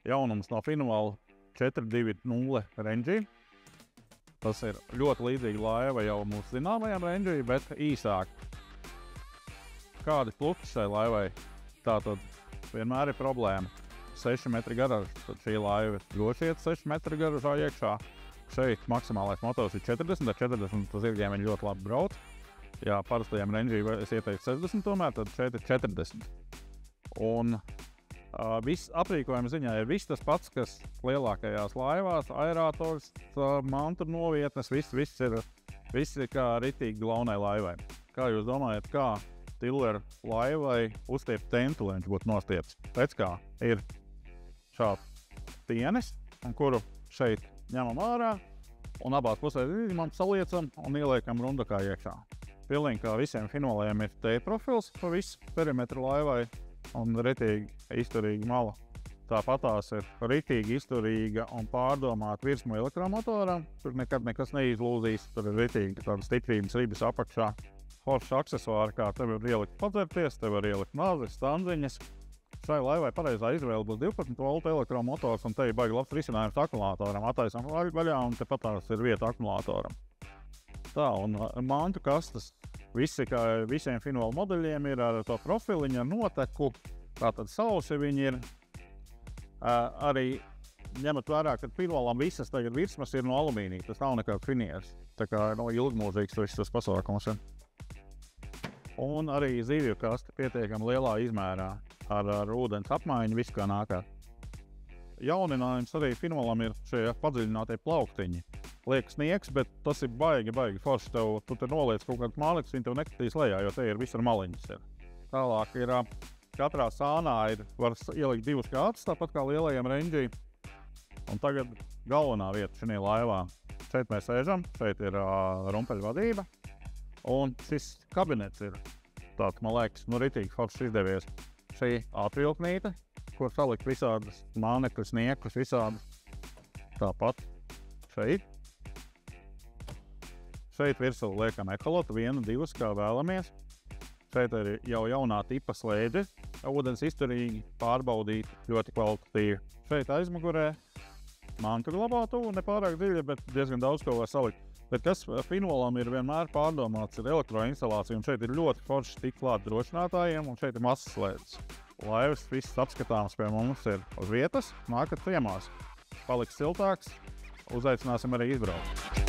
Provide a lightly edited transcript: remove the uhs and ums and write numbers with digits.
jaunums no Finuala 420 Ranger. Tas ir ļoti līdzīga laiva jau mūsu zināmajām Ranger, bet īsāk. Kādi pluki šai laivai? Tātad vienmēr ir problēma. 6 metri garš, tad šī laiva droši iet 6 metri garžā iekšā. Šeit maksimālais motors ir 40, ar 40 zirgiem viņi ļoti labi brauc. Jā, parastajiem Ranger es ieteiktu 60 tomēr, tad šeit ir 40. Un viss aprīkojuma ziņā ir viss tas pats, kas lielākajās laivās, aerators, mantu novietnes, viss ir kā ritīgi glaunai laivai. Kā jūs domājat, kā tilleru laivai uzstiept tentu, lai viņš būtu nostiepts? Pēc kā ir šāds tienis, kuru šeit ņemam ārā un abās pusēs izņemam, saliecam un ieliekam rundakā iekšā. Pilnīgi kā visiem Finualiem ir T-profils pa visu perimetru laivai un ritīgi izturīga mala. Tāpatās ir ritīgi izturīga un pārdomāta virsmu elektromotoram. Tur nekad nekas neizlūzīs, tur ir ritīgi tāda stiprības ribas apakšā. Foršs aksesuāri, kā te var ielikt padzerties, te var ielikt nāzes, stanziņas. Šai laivai pareizā izvēle būs 12 volt elektromotors, un te ir baigi labs risinājums akumulātoram. Attaisam vaļā, un te patās ir vieta akumulātoram. Tā, un mantu kastes visi, kā visiem Finuala modeļiem, ir ar to profiliņu, ar noteku. Tātad sausi viņi ir. Arī ņemot vērā, ka Finualam visas tagad virsmas ir no alumīnija. Tas nav nekāds finieris. Tā kā ilgmūžīgs viss tas pasākums ir. Un arī zivju kaste pietiekami lielā izmērā ar ūdens apmaiņu, visu kā nākā. Jauninājums arī Finualam ir šie padziļinātie plauktiņi. Liekas sniegs, bet tas ir baigi forši. Tu te noliec kaut kāds māliks, viņi tev nekritīs lejā, jo te ir visur maliņas. Tālāk ir katrā sānā var ielikt 2 kātas, tāpat kā lielajiem Ranger. Un tagad galvenā vieta šajā laivā. Šeit mēs sēžam, šeit ir rumpeļu vadība. Un šis kabinets ir tāds, man liekas, ritīgi forši izdevies. Šī atvilknīte, kur salikt visādas mānekļus, sniekus, visādas. Tāpat šeit. Šeit virsū liekam ekolotu, 1, 2, kā vēlamies. Šeit ir jau jaunā tipa slēdži, ūdens izturīgi, pārbaudīti, ļoti kvalitatīvi. Šeit aizmugurē mantu glabātuvu, nepārāk dziļa, bet diezgan daudz ko var salikt. Bet kas Finualam ir vienmēr pārdomāts, ir elektroinstalācija, un šeit ir ļoti forši tik klāt drošinātājiem, un šeit ir masas slēdzes. Laivas viss apskatāms pie mums ir uz vietas, nākat ciemās. Paliks siltāks, uzaicināsim arī izbraukt.